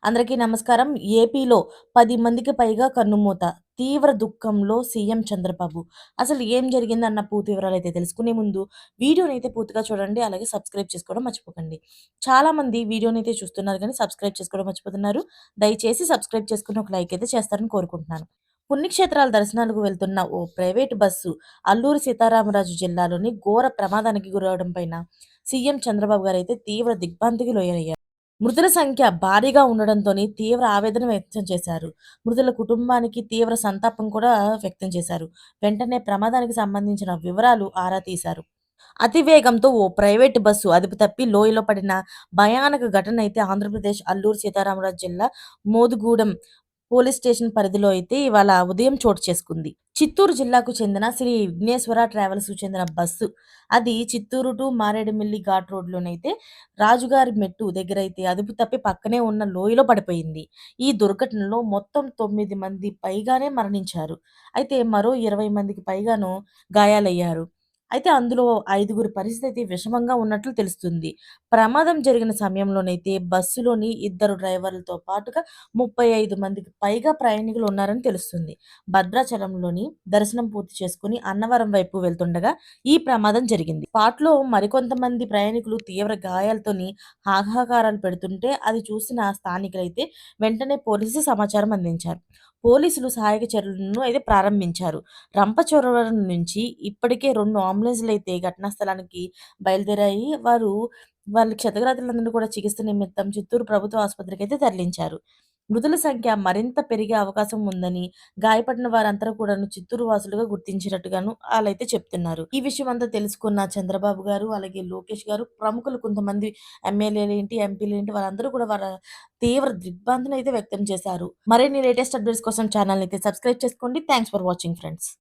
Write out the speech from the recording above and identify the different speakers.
Speaker 1: అందరికీ నమస్కారం. ఏపీలో 10 మందికి పైగా కన్నుమూత. తీవ్ర దుఃఖంలో సీఎం చంద్రబాబు. అసలు ఏం జరిగిందన్న పూర్తి వివరాలైతే తెలుసుకునే ముందు వీడియోనైతే పూర్తిగా చూడండి. అలాగే సబ్స్క్రైబ్ చేసుకోవడం మర్చిపోకండి. చాలామంది వీడియోనైతే చూస్తున్నారు గానీ సబ్స్క్రైబ్ చేసుకోవడం మర్చిపోతున్నారు. దయచేసి సబ్స్క్రైబ్ చేసుకొని ఒక లైక్ అయితే చేస్తారని కోరుకుంటున్నాను. పుణ్యక్షేత్రాల దర్శనాలకు వెళ్తున్న ఓ ప్రైవేటు బస్సు అల్లూరి సీతారామరాజు జిల్లాలోని ఘోర ప్రమాదానికి గురవడం పైన సీఎం చంద్రబాబు గారైతే తీవ్ర దిగ్భ్రాంతికి లోనయ్యారు. మృతుల సంఖ్య భారీగా ఉండడంతోని తీవ్ర ఆవేదన వ్యక్తం చేశారు. మృతుల కుటుంబానికి తీవ్ర సంతాపం కూడా వ్యక్తం చేశారు. వెంటనే ప్రమాదానికి సంబంధించిన వివరాలు ఆరా తీశారు. అతివేగంతో ఓ ప్రైవేటు బస్సు అదుపు తప్పి లోయలో పడిన భయానక ఘటన అయితే ఆంధ్రప్రదేశ్ అల్లూరు సీతారామరాజు జిల్లా మోదుగూడెం పోలీస్ స్టేషన్ పరిధిలో అయితే ఇవాళ ఉదయం చోటు చేసుకుంది. చిత్తూరు జిల్లాకు చెందిన శ్రీ విఘ్నేశ్వర ట్రావెల్స్‌కు చెందిన బస్సు. అది చిత్తూరు టు మారేడుమిల్లి ఘాట్ రోడ్‌లోనైతే రాజుగారి మెట్టు దగ్గరైతే అదుపు తప్పి పక్కనే ఉన్న లోయలో పడిపోయింది. ఈ దుర్ఘటనలో మొత్తం 9 మంది పైగానే మరణించారు. అయితే మరో 20 మందికి పైగాను గాయాలయ్యారు. అయితే అందులో 5గురి పరిస్థితి విషమంగా ఉన్నట్లు తెలుస్తుంది. ప్రమాదం జరిగిన సమయంలోనైతే బస్సులోని ఇద్దరు డ్రైవర్లతో పాటుగా 35 మందికి పైగా ప్రయాణికులు ఉన్నారని తెలుస్తుంది. భద్రాచలంలోని దర్శనం పూర్తి చేసుకొని అన్నవరం వైపు వెళ్తుండగా ఈ ప్రమాదం జరిగింది. స్పాట్‌లో మరికొంతమంది ప్రయాణికులు తీవ్ర గాయాలతోని హాహాకారాలు పెడుతుంటే అది చూసిన స్థానికులైతే వెంటనే పోలీసులకు సమాచారం అందించారు. పోలీసులు సహాయక చర్యలను అయితే ప్రారంభించారు. రంపచోడవరం నుంచి ఇప్పటికే 2 అంబులెన్స్‌లయితే ఘటనా స్థలానికి బయలుదేరాయి. వాళ్ళ క్షతగాత్రులందరిని కూడా చికిత్స నిమిత్తం చిత్తూరు ప్రభుత్వ ఆసుపత్రికైతే తరలించారు. మృతుల సంఖ్య మరింత పెరిగే అవకాశం ఉందని, గాయపడిన వారంతా కూడాను చిత్తూరు వాసులుగా గుర్తించినట్టుగాను ఆళ్ళైతే చెప్తున్నారు. ఈ విషయం అంతా తెలుసుకున్న చంద్రబాబు గారు, అలాగే లోకేష్ గారు, ప్రముఖులు కొంతమంది ఎమ్మెల్యేలేంటి, ఎంపీలేంటి వాళ్ళందరూ కూడా వాళ్ళ తీవ్ర దిగ్భ్రాంతినైతే వ్యక్తం చేశారు. మరిన్ని లేటెస్ట్ అప్డేట్స్ కోసం ఛానెల్‌నైతే సబ్స్క్రైబ్ చేసుకోండి. Thanks for watching friends.